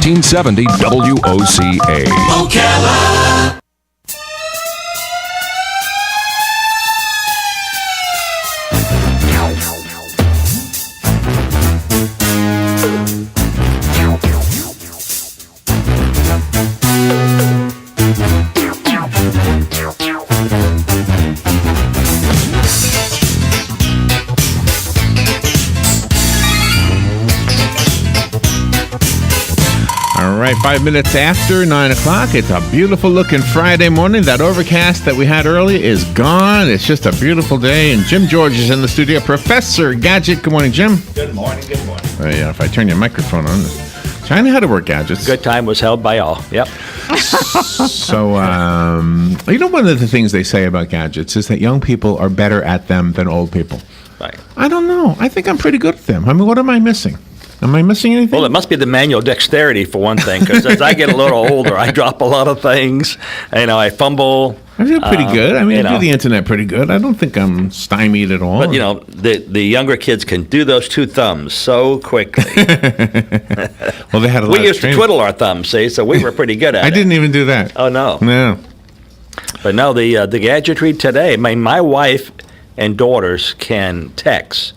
1470 WOCA. Ocala. All right, 5 minutes after 9 o'clock. It's a beautiful looking Friday morning. That overcast that we had early is gone. It's just a beautiful day. And Jim George is in the studio. Professor Gadget. Good morning, Jim. Good morning, good morning. Yeah, if I turn your microphone on. China how to work gadgets. Good time was held by all. Yep. So, one of the things they say about gadgets is that young people are better at them than old people. Right. I don't know. I think I'm pretty good at them. I mean, what am I missing? Am I missing anything? Well, it must be the manual dexterity for one thing, because as I get a little older, I drop a lot of things. I fumble. I feel pretty good. I mean, I do the internet pretty good. I don't think I'm stymied at all. But, the younger kids can do those two thumbs so quickly. Well, they had a lot We of used to training. twiddle our thumbs, see, so we were pretty good at it. I didn't even do that. Oh, no. No. But no, the gadgetry today, my wife and daughters can text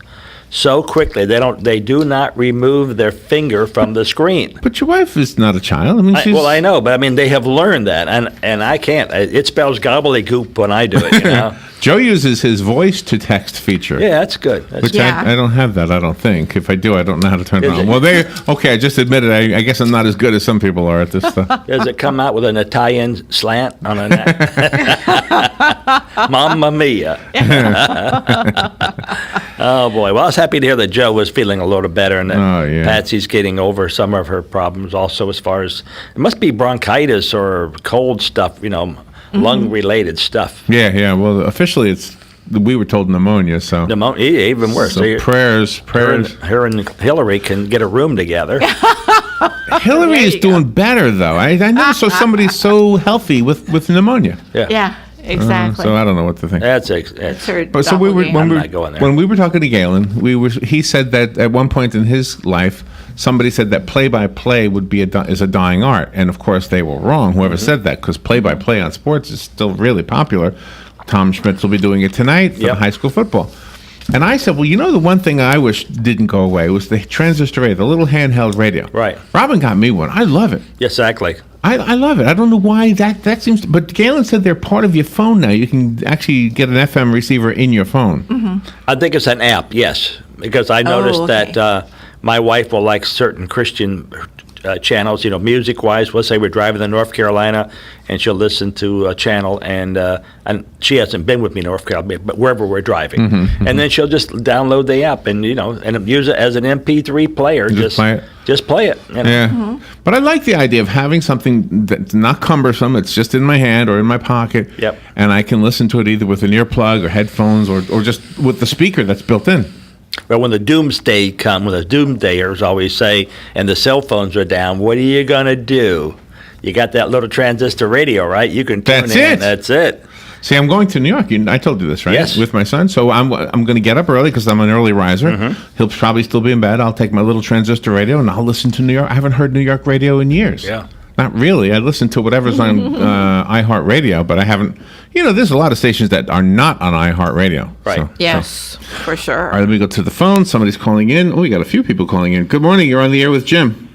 so quickly. They do not remove their finger from the screen. But your wife is not a child. I mean, she's... I know, but they have learned that, and I can't. It spells gobbledygook when I do it. Joe uses his voice to text feature. Yeah, that's good. Which I don't have that, I don't think. If I do, I don't know how to turn it on. Well, I just admitted, I guess I'm not as good as some people are at this stuff. Does it come out with an Italian slant on a neck? Mamma mia. Oh, boy. Well, I was happy to hear that Joe was feeling a little better and that Patsy's getting over some of her problems also, as far as it must be bronchitis or cold stuff, lung-related stuff. Yeah. Well, officially, we were told pneumonia, so... Pneumonia, even worse. So prayers. Her and Hillary can get a room together. Hillary is doing better, though. I never saw somebody so healthy with pneumonia. Yeah, exactly. So I don't know what to think. That's her But so when we were talking to Galen, he said that at one point in his life, somebody said that play-by-play is a dying art, and of course they were wrong. Whoever said that, because play-by-play on sports is still really popular. Tom Schmitz will be doing it tonight for high school football. And I said, well, the one thing I wish didn't go away was the transistor radio, the little handheld radio. Right. Robin got me one. I love it. Exactly. I love it. I don't know why that seems to, but Galen said they're part of your phone now. You can actually get an FM receiver in your phone. Mm-hmm. I think it's an app, yes, because I noticed that my wife will like certain Christian channels, music-wise. Let's say we're driving to North Carolina, and she'll listen to a channel, and she hasn't been with me in North Carolina, but wherever we're driving. And then she'll just download the app and, and use it as an MP3 player. Just play it. Just play it. Yeah. But I like the idea of having something that's not cumbersome. It's just in my hand or in my pocket. Yep. And I can listen to it either with an earplug or headphones or just with the speaker that's built in. Well, when the doomsday comes, when the doomsdayers always say, and the cell phones are down, what are you going to do? You got that little transistor radio, right? You can tune in. That's it. See, I'm going to New York. I told you this, right? Yes. With my son. So I'm going to get up early because I'm an early riser. He'll probably still be in bed. I'll take my little transistor radio and I'll listen to New York. I haven't heard New York radio in years. Yeah. Not really. I listen to whatever's on iHeartRadio, but I haven't. There's a lot of stations that are not on iHeartRadio. Right. Yes, for sure. All right, let me go to the phone. Somebody's calling in. Oh, we got a few people calling in. Good morning. You're on the air with Jim.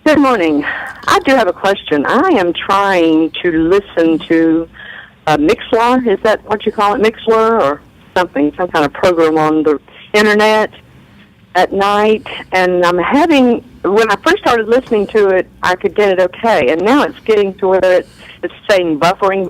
Good morning. I do have a question. I am trying to listen to Mixler. Is that what you call it, Mixler, or something? Some kind of program on the internet at night, and I'm having. When I first started listening to it, I could get it okay, and now it's getting to where it's saying buffering,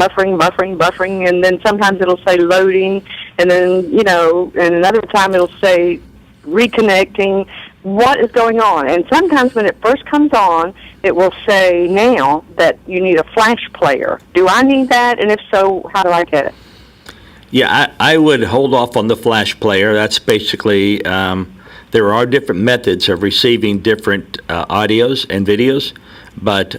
and then sometimes it'll say loading, and then, and another time it'll say reconnecting. What is going on? And sometimes when it first comes on, it will say now that you need a flash player. Do I need that? And if so, how do I get it? Yeah, I would hold off on the flash player. That's basically... there are different methods of receiving different audios and videos, but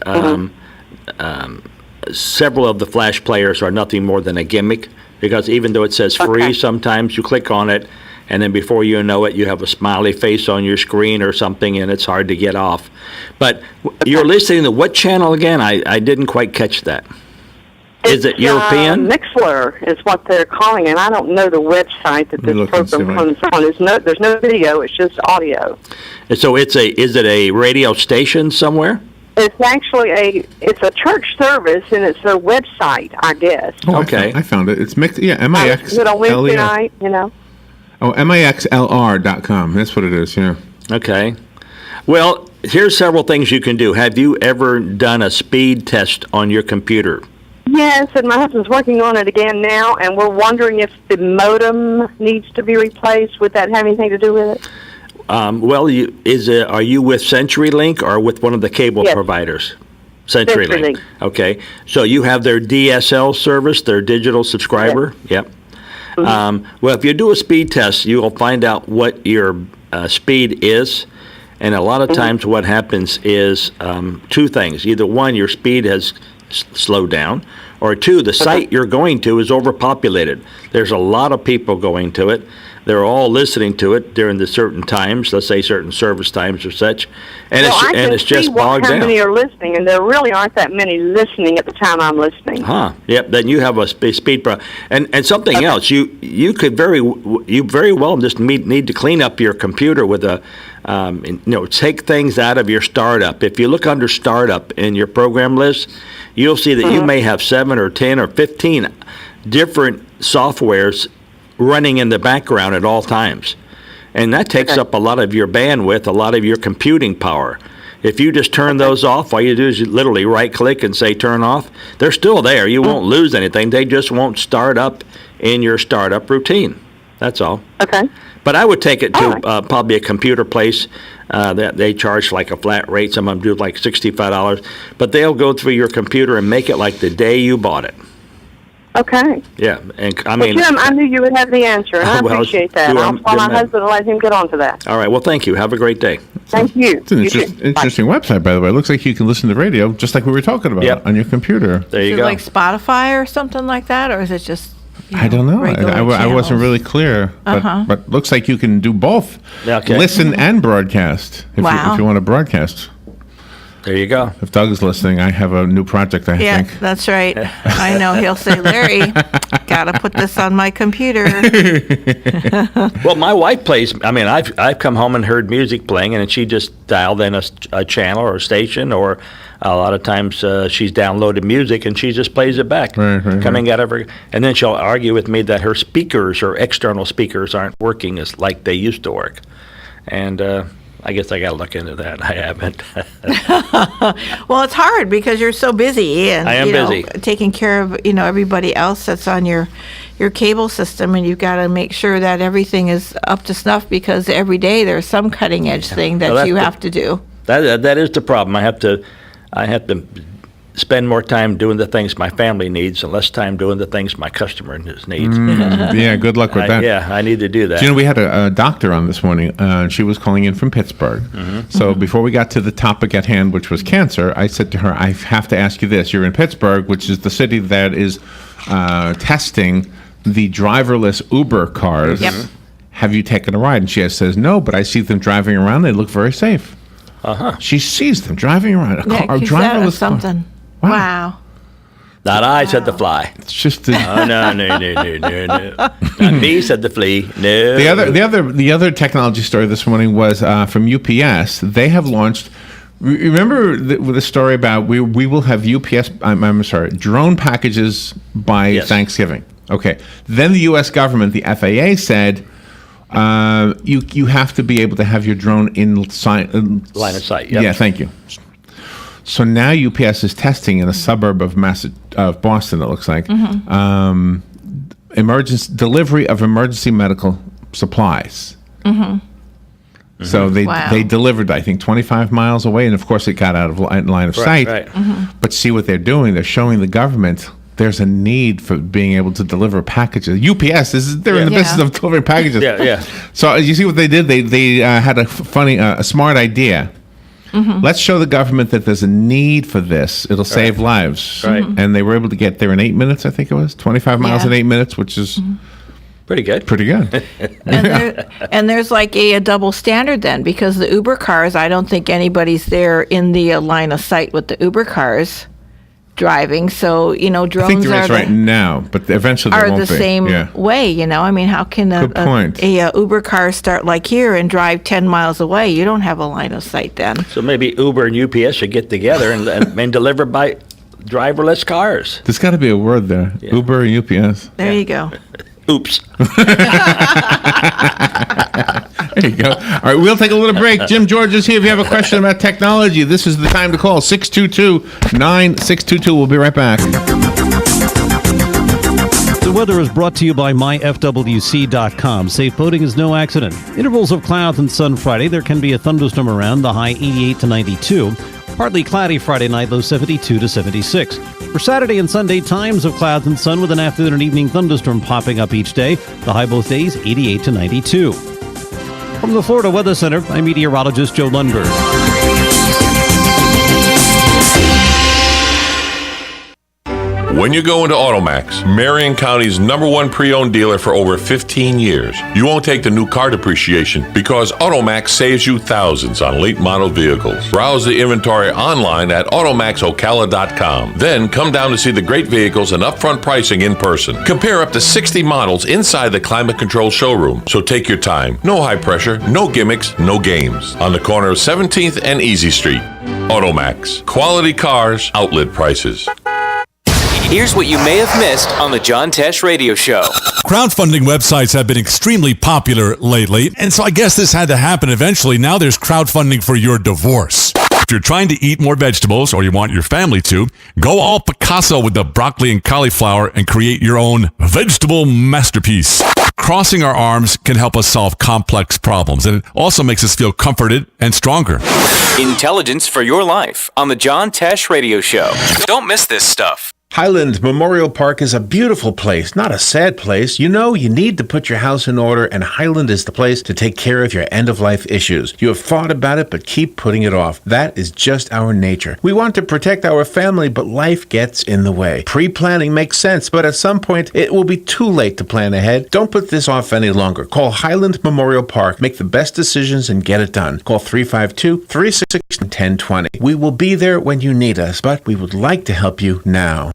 several of the flash players are nothing more than a gimmick, because even though it says free, sometimes you click on it and then before you know it, you have a smiley face on your screen or something, and it's hard to get off. But you're listening to what channel again? I didn't quite catch that. Is it European? Mixler is what they're calling it. I don't know the website that this Look and see program what- comes on. There's no video. It's just audio. And so is it a radio station somewhere? It's actually it's a church service, and it's a website, I guess. Oh, Okay. I found it. It's mixed. Yeah, Is it on Wednesday night? Oh, mixlr.com. That's what it is. Yeah. Okay. Well, here's several things you can do. Have you ever done a speed test on your computer? Yes, and my husband's working on it again now, and we're wondering if the modem needs to be replaced. Would that have anything to do with it? Well, are you with CenturyLink or with one of the cable Yes. providers? CenturyLink. CenturyLink. Okay. So you have their DSL service, their digital subscriber? Yep. Well, if you do a speed test, you will find out what your speed is. And a lot of times what happens is two things. Either one, your speed has slowed down, or two, the site you're going to is overpopulated. There's a lot of people going to it. They're all listening to it during the certain times, let's say certain service times or such, and it's just bogged how many down. are listening, and there really aren't that many listening at the time I'm listening. Huh? Yep. Then you have a speed problem, and something else. You could very well just need to clean up your computer with a. Take things out of your startup. If you look under startup in your program list, you'll see that you may have 7 or 10 or 15 different softwares running in the background at all times. And that takes up a lot of your bandwidth, a lot of your computing power. If you just turn those off, all you do is you literally right-click and say turn off. They're still there. You won't lose anything. They just won't start up in your startup routine. That's all. Okay. But I would take it to All right. probably a computer place that they charge like a flat rate. Some of them do like $65. But they'll go through your computer and make it like the day you bought it. Okay. Yeah, and I Well, mean, Jim, I knew you would have the answer, and I Well, appreciate that. you're I'll call my my- husband and let him get on to that. all right. Well, thank you. Have a great day. Thank you. It's an You too. Bye. interesting website, by the way. It looks like you can listen to radio just like we were talking about Yep. on your computer. There Is you it go. like Spotify or something like that, or is it just? I don't know. regular I wasn't channels? really clear, but looks like you can do both. Okay. Listen and broadcast Wow. if you want to broadcast. There you go. If Doug is listening, I have a new project, I Yeah, think. that's right. I know he'll say, Larry, gotta put this on my computer. Well, my wife plays. I mean, I've come home and heard music playing, and she just dialed in a channel or a station, or a lot of times she's downloaded music and she just plays it back, Right, coming out of her. And then she'll argue with me that her speakers or external speakers aren't working as like they used to work, and I guess I got to look into that. I haven't. Well, it's hard because you're so busy and I am busy. taking care of everybody else that's on your cable system, and you've got to make sure that everything is up to snuff because every day there's some cutting edge thing that that's you the- have to do. That is the problem. I have to spend more time doing the things my family needs and less time doing the things my customer needs. Yeah, good luck with that. Yeah, I need to do that. Do you know, we had a doctor on this morning. She was calling in from Pittsburgh. So before we got to the topic at hand, which was cancer, I said to her, I have to ask you this. You're in Pittsburgh, which is the city that is testing the driverless Uber cars. Yep. Have you taken a ride? And she says, no, but I see them driving around. They look very safe. She sees them driving around. A Yeah, car, a 'cause that driverless was something. Wow. Wow. Not I, said the fly. It's just Oh, no. Not me, said the flea. No. The other technology story this morning was from UPS. They have launched. Remember the story about we will have UPS. I'm sorry, drone packages by Yes. Thanksgiving. Okay. Then the U.S. government, the FAA, said you have to be able to have your drone in Line of sight, yep. Yeah, thank you. So now UPS is testing in a suburb of Boston. It looks like emergency delivery of emergency medical supplies. So Wow. they delivered, I think, 25 miles away, and of course it got out of line of sight. Right. But see what they're doing? They're showing the government there's a need for being able to deliver packages. UPS they're in the Yeah. business of delivering packages. Yeah. So you see what they did? They had a smart idea. Let's show the government that there's a need for this. It'll save lives. Right. And they were able to get there in 8 minutes, I think it was. 25 miles Yeah. in 8 minutes, which is Pretty good. Pretty good. And there's like a double standard then, because the Uber cars, I don't think anybody's there in the line of sight with the Uber cars driving. So, drones I think there is right now, but eventually there are won't the be. same Yeah. way, I mean, how can Good point. a Uber car start like here and drive 10 miles away? You don't have a line of sight then. So maybe Uber and UPS should get together and deliver by driverless cars. There's got to be a word there. Yeah. Uber, UPS. There you go. Oops. There you go. All right, we'll take a little break. Jim George is here. If you have a question about technology, this is the time to call 622-9622. We'll be right back. The weather is brought to you by myfwc.com. Safe boating is no accident. Intervals of clouds and sun Friday. There can be a thunderstorm around, the high 88 to 92. Partly cloudy Friday night, low 72 to 76. For Saturday and Sunday, times of clouds and sun with an afternoon and evening thunderstorm popping up each day. The high both days, 88 to 92. From the Florida Weather Center, I'm meteorologist Joe Lundberg. When you go into Automax, Marion County's #1 pre-owned dealer for over 15 years, you won't take the new car depreciation because Automax saves you thousands on late model vehicles. Browse the inventory online at automaxocala.com. Then come down to see the great vehicles and upfront pricing in person. Compare up to 60 models inside the climate control showroom. So take your time. No high pressure, no gimmicks, no games. On the corner of 17th and Easy Street. Automax. Quality cars, outlet prices. Here's what you may have missed on the John Tesh Radio Show. Crowdfunding websites have been extremely popular lately, and so I guess this had to happen eventually. Now there's crowdfunding for your divorce. If you're trying to eat more vegetables, or you want your family to, go all Picasso with the broccoli and cauliflower and create your own vegetable masterpiece. Crossing our arms can help us solve complex problems, and it also makes us feel comforted and stronger. Intelligence for your life on the John Tesh Radio Show. Don't miss this stuff. Highland Memorial Park is a beautiful place, not a sad place. You need to put your house in order, and Highland is the place to take care of your end-of-life issues. You have thought about it, but keep putting it off. That is just our nature. We want to protect our family, but life gets in the way. Pre-planning makes sense, but at some point, it will be too late to plan ahead. Don't put this off any longer. Call Highland Memorial Park. Make the best decisions and get it done. Call 352-366-1020. We will be there when you need us, but we would like to help you now.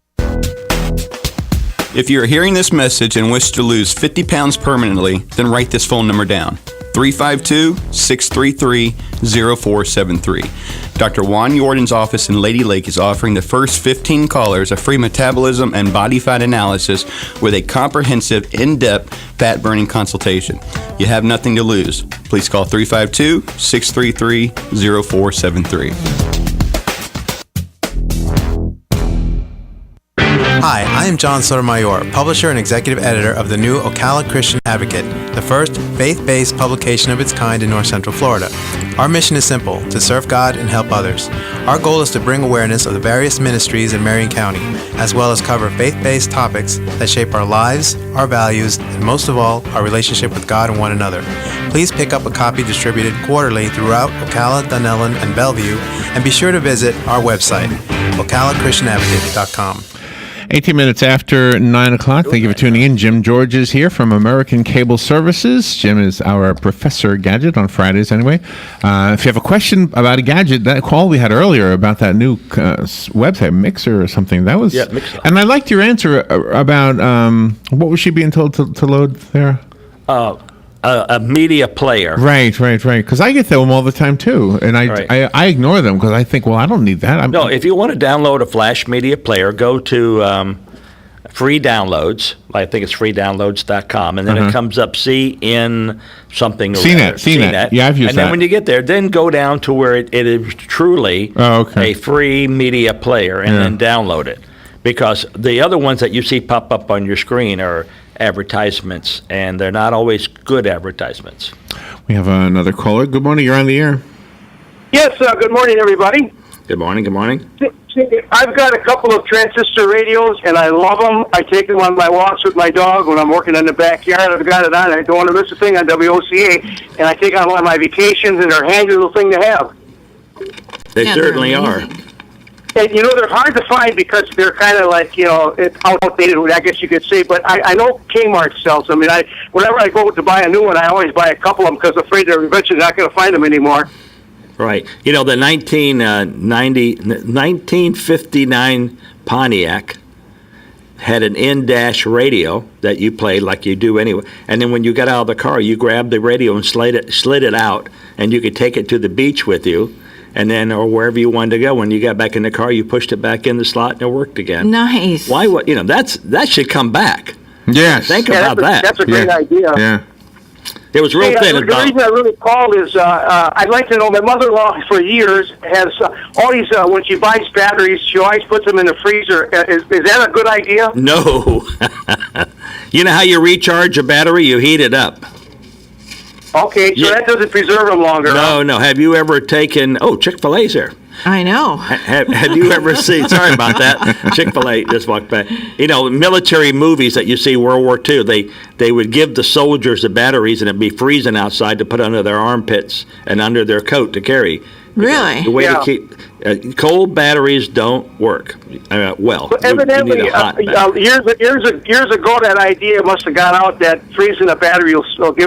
If you're hearing this message and wish to lose 50 pounds permanently, then write this phone number down. 352-633-0473. Dr. Juan Jordan's office in Lady Lake is offering the first 15 callers a free metabolism and body fat analysis with a comprehensive, in-depth fat-burning consultation. You have nothing to lose. Please call 352-633-0473. Hi, I am John Sotomayor, publisher and executive editor of the new Ocala Christian Advocate, the first faith-based publication of its kind in North Central Florida. Our mission is simple, to serve God and help others. Our goal is to bring awareness of the various ministries in Marion County, as well as cover faith-based topics that shape our lives, our values, and most of all, our relationship with God and one another. Please pick up a copy distributed quarterly throughout Ocala, Dunellen, and Bellevue, and be sure to visit our website, ocalachristianadvocate.com. 18 minutes after 9 o'clock. Thank you for tuning in. Jim George is here from American Cable Services. Jim is our Professor Gadget on Fridays anyway. If you have a question about a gadget, that call we had earlier about that new website, Mixer or something, that was... Yeah, Mixer. And I liked your answer about what was she being told to load there? A media player. Right. Because I get them all the time too, and I ignore them because I think, well, I don't need that. No, if you want to download a Flash media player, go to free downloads. I think it's freedownloads.com, and then it comes up CN something or CNET. Yeah, I've used that. And then when you get there, then go down to where it is truly a free media player, and then download it. Because the other ones that you see pop up on your screen are advertisements, and they're not always good advertisements. We have another caller. Good morning. You're on the air. Yes, good morning, everybody. Good morning. I've got a couple of transistor radios, and I love them. I take them on my walks with my dog when I'm working in the backyard. I've got it on. I don't want to miss a thing on WOCA, and I take it on one of my vacations, and they're a handy little thing to have. They certainly are. And, they're hard to find because they're kind of like, it's outdated, I guess you could say. But I know Kmart sells them. And whenever I go to buy a new one, I always buy a couple of them because I'm afraid they're eventually not going to find them anymore. Right. The 1959 Pontiac had an in-dash radio that you played like you do anyway. And then when you got out of the car, you grabbed the radio and slid it out, and you could take it to the beach with you. And then, or wherever you wanted to go, when you got back in the car, you pushed it back in the slot and it worked again. Nice. Why? That should come back. Yes. Think about that. That's a great idea. Yeah. It was real thin. The reason I really called is I'd like to know. My mother-in-law for years has all these. When she buys batteries, she always puts them in the freezer. Is that a good idea? No. You know how you recharge a battery? You heat it up. Okay, so that doesn't preserve them longer. No. Have you ever taken? Oh, Chick-fil-A's here. I know. Have you ever seen? Sorry about that. Chick-fil-A just walked by. Military movies that you see World War II. They would give the soldiers the batteries, and it'd be freezing outside to put under their armpits and under their coat to carry. Really? The way to keep cold batteries don't work well. So evidently, years ago, that idea must have got out that freezing a battery will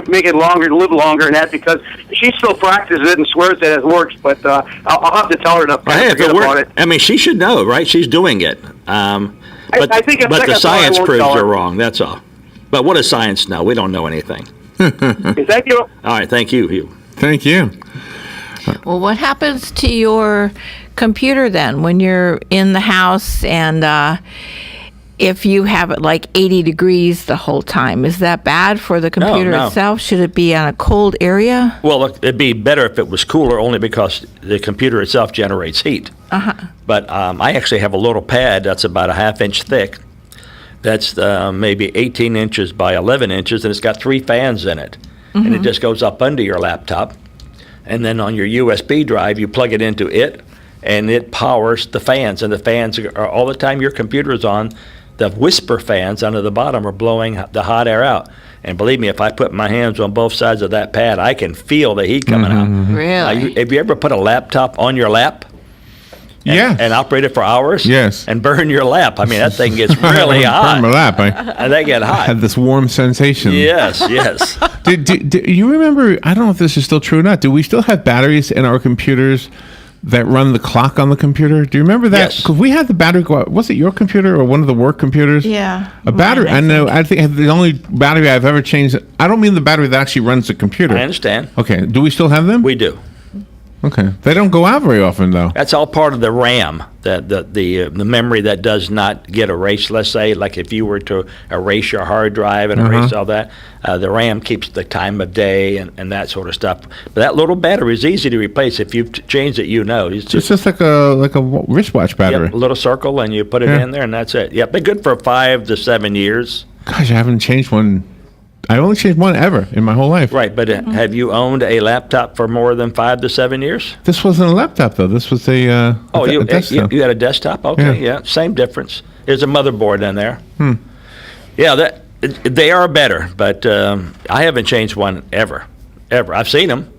make it longer, live longer, and that because she still practices it and swears that it works. But I'll have to tell her to forget about it. I mean, she should know, right? She's doing it. But the science proves her wrong. That's all. But what does science know? We don't know anything. Thank you. All right, thank you, Hugh. Thank you. Well, what happens to your computer then when you're in the house and if you have it like 80 degrees the whole time? Is that bad for the computer itself? Should it be on a cold area? Well, it'd be better if it was cooler only because the computer itself generates heat. But I actually have a little pad that's about a half-inch thick. That's maybe 18 inches by 11 inches, and it's got 3 fans in it. And it just goes up under your laptop. And then on your USB drive, you plug it into it, and it powers the fans. And the fans are all the time your computer is on. The whisper fans under the bottom are blowing the hot air out. And believe me, if I put my hands on both sides of that pad, I can feel the heat coming out. Really? Have you ever put a laptop on your lap? And operate it for hours? Yes. And burn your lap. I mean, that thing gets really hot. Burn my lap. They get hot. I had this warm sensation. Yes. Do you remember, I don't know if this is still true or not, do we still have batteries in our computers that run the clock on the computer? Do you remember that? Yes. Because we had the battery go out. Was it your computer or one of the work computers? Yeah. A battery. I think the only battery I've ever changed, I don't mean the battery that actually runs the computer. I understand. Okay. Do we still have them? We do. Okay. They don't go out very often, though. That's all part of the RAM, the memory that does not get erased. Let's say, like if you were to erase your hard drive and erase all that, the RAM keeps the time of day and that sort of stuff. But that little battery is easy to replace. If you've changed it, It's just like a wristwatch battery. Yep, a little circle, and you put it in there, and that's it. Yep, they're good for 5 to 7 years. Gosh, I haven't changed one. I only changed one ever in my whole life. Right, but have you owned a laptop for more than 5 to 7 years? This wasn't a laptop, though. This was a desktop. You had a desktop? Okay, yeah, same difference. There's a motherboard in there. Yeah, they are better, but I haven't changed one ever. I've seen them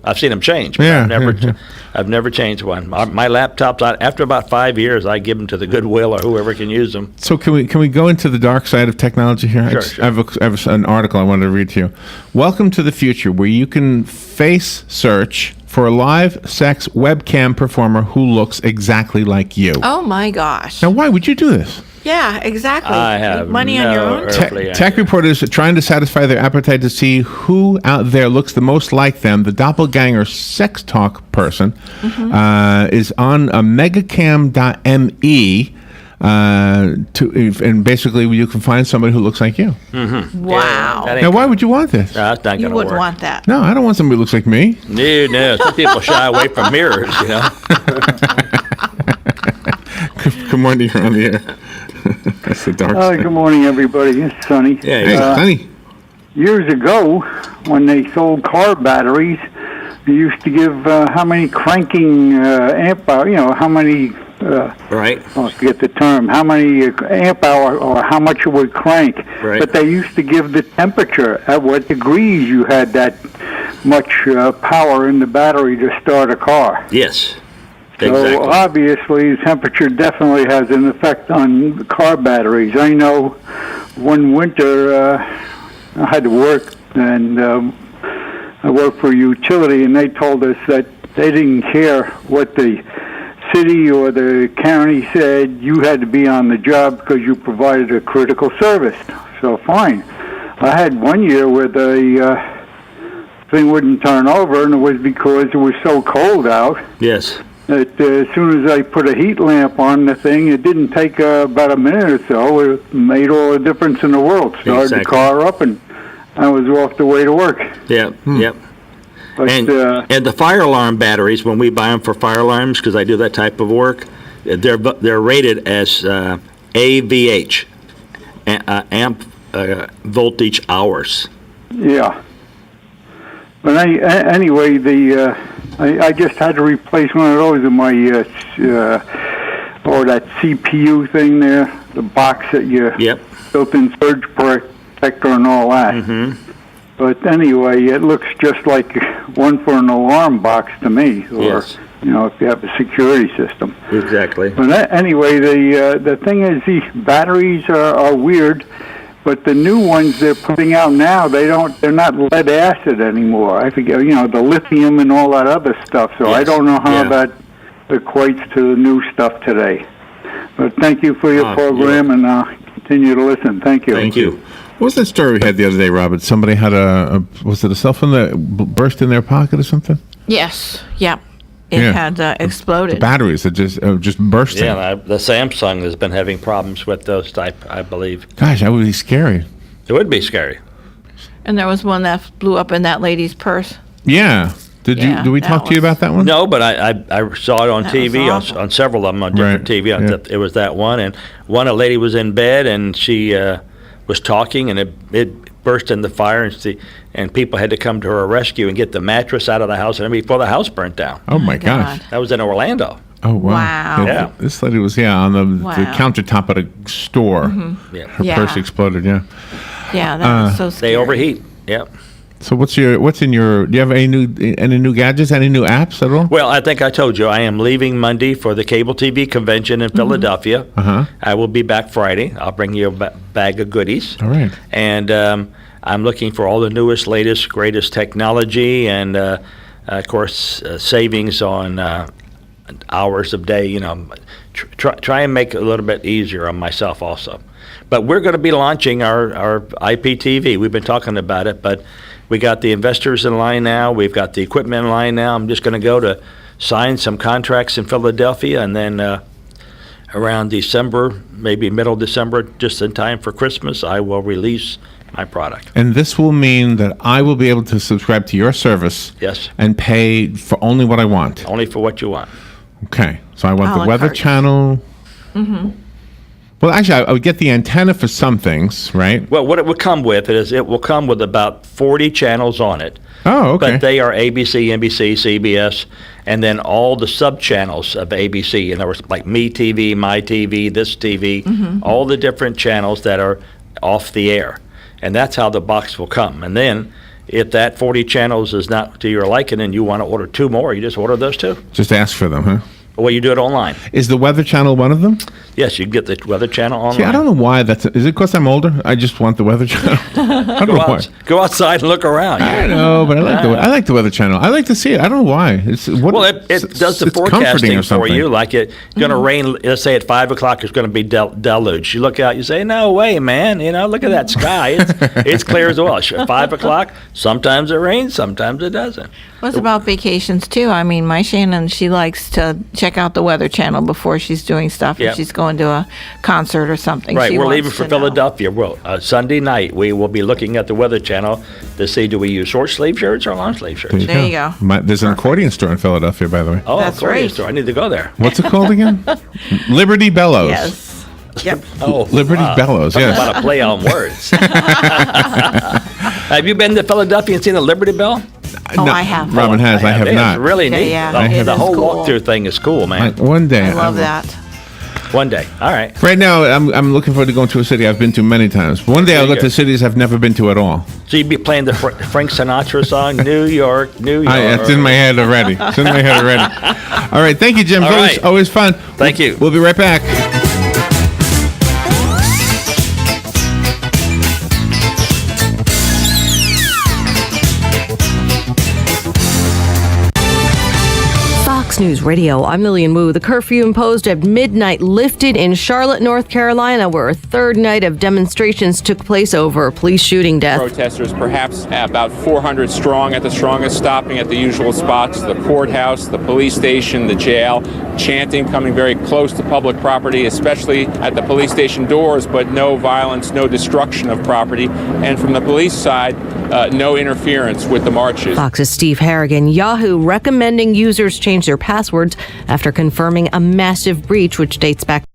change, but I've never changed one. My laptops, after about 5 years, I give them to the Goodwill or whoever can use them. So can we go into the dark side of technology here? Sure. I have an article I wanted to read to you. Welcome to the future, where you can face search for a live sex webcam performer who looks exactly like you. Oh my gosh. Now, why would you do this? Yeah, exactly. I have money on your own. Tech reporters are trying to satisfy their appetite to see who out there looks the most like them. The doppelganger sex talk person is on a megacam.me. And basically you can find somebody who looks like you. Wow. Yeah, now, why would you want this? No, it's not You gonna wouldn't work. want that. No, I don't want somebody who looks like me. No. Some people shy away from mirrors, Good morning, you're on the air. That's the dark side. Good morning, everybody. It's Sonny. Hey, Sonny. Years ago, when they sold car batteries, they used to give how many cranking amp hour, how many... right. I forget the term. How many amp hour or how much it would crank. Right. But they used to give the temperature at what degrees you had that much power in the battery to start a car. Yes. So obviously, temperature definitely has an effect on the car batteries. I know one winter I had to work, and I worked for a utility, and they told us that they didn't care what the city or the county said. You had to be on the job because you provided a critical service. So fine. I had one year where the thing wouldn't turn over, and it was because it was so cold out. Yes. That as soon as I put a heat lamp on the thing, it didn't take about a minute or so. It made all the difference in the world. Started the car up, and I was off the way to work. Yep, yep. But, and the fire alarm batteries, when we buy them for fire alarms, because I do that type of work, they're rated as AVH, amp voltage hours. Yeah. But anyway, I just had to replace one of those in my that CPU thing there, the box that you built-in surge protector and all that. Mm-hmm. But anyway, it looks just like one for an alarm box to me, or if you have a security system. Exactly. But anyway, the thing is, these batteries are weird. But the new ones they're putting out now, they're not lead acid anymore. I forget, the lithium and all that other stuff. So I don't know how that equates to the new stuff today. But thank you for your program, and I'll continue to listen. Thank you. Thank you. What was that story we had the other day, Robert? Somebody had was it a cell phone that burst in their pocket or something? Yes. Yep. It had exploded. The batteries that just bursting. Yeah, the Samsung has been having problems with those type, I believe. Gosh, that would be scary. It would be scary. And there was one that blew up in that lady's purse. Yeah. Did we talk to you about that one? No, but I saw it on TV, on several of them on different TV. It was that one. And a lady was in bed, and she was talking, and it burst in the fire, and people had to come to her rescue and get the mattress out of the house and everything before the house burnt down. Oh, my gosh. That was in Orlando. Oh, wow. Yeah. This lady was, on the countertop at a store. Mm-hmm. Yeah. Her purse exploded, Yeah, that was so scary. They overheat, So what's in your, do you have any new gadgets, any new apps at all? Well, I think I told you, I am leaving Monday for the cable TV convention in Philadelphia. Uh-huh. I will be back Friday. I'll bring you a bag of goodies. All right. And I'm looking for all the newest, latest, greatest technology, and of course, savings on hours of day. Try and make it a little bit easier on myself also. But we're going to be launching our IPTV. We've been talking about it, but we got the investors in line now. We've got the equipment in line now. I'm just going to go to sign some contracts in Philadelphia, and then around December, maybe middle December, just in time for Christmas, I will release my product. And this will mean that I will be able to subscribe to your service. Yes. And pay for only what I want. Only for what you want. Okay. So I want A la the Weather carte. Channel. Mm-hmm. Well, actually, I would get the antenna for some things, right? Well, what it would come with is it will come with about 40 channels on it. Oh, okay. But they are ABC, NBC, CBS, and then all the sub-channels of ABC. In other words, like Me TV, My TV, This TV, all the different channels that are off the air. And that's how the box will come. And then if that 40 channels is not to your liking and you want to order 2 more, you just order those 2. Just ask for them, huh? Well, you do it online. Is the Weather Channel one of them? Yes, you can get the Weather Channel online. See, I don't know why that's. Is it because I'm older? I just want the Weather Channel. I don't know why. Go outside and look around. I know, but I like the Weather Channel. I like to see it. I don't know why. It does the it's comforting forecasting or for something. you. Like it's going to rain. Let's say at 5 o'clock, it's going to be deluge. You look out, you say, "No way, man! Look at that sky. It's clear as well." At 5 o'clock, sometimes it rains, sometimes it doesn't. What's about vacations too? I mean, my Shannon, she likes to check out the Weather Channel before she's doing stuff. Yep. If she's going to a concert or something. Right, she we're wants leaving for to know. Philadelphia. Well, Sunday night, we will be looking at the Weather Channel to see, do we use short sleeve shirts or long sleeve shirts? There you go. There's an accordion store in Philadelphia, by the way. Oh, That's accordion right. store. I need to go there. What's it called again? Liberty Bellows. Yes. Yep. Oh, Liberty Bellows, Talk yes. about a play on words. Have you been to Philadelphia and seen the Liberty Bell? Oh, I have. Robin has. I have It's not. really neat. Yeah, The it whole is cool. walkthrough thing is cool, man. One day. I love that. One day. All right. Right now, I'm looking forward to going to a city I've been to many times. One day I'll go to cities I've never been to at all. So you'd be playing the Frank Sinatra song, New York, New York. It's in my head already. All right. Thank you, Jim. Always fun. Thank you. We'll be right back. Fox News Radio, I'm Lillian Wu. The curfew imposed at midnight lifted in Charlotte, North Carolina, where a third night of demonstrations took place over a police shooting death. Protesters, perhaps about 400 strong at the strongest, stopping at the usual spots, the courthouse, the police station, the jail, chanting, coming very close to public property, especially at the police station doors, but no violence, no destruction of property. And from the police side, no interference with the marches. Fox's Steve Harrigan. Yahoo recommending users change their passwords after confirming a massive breach which dates back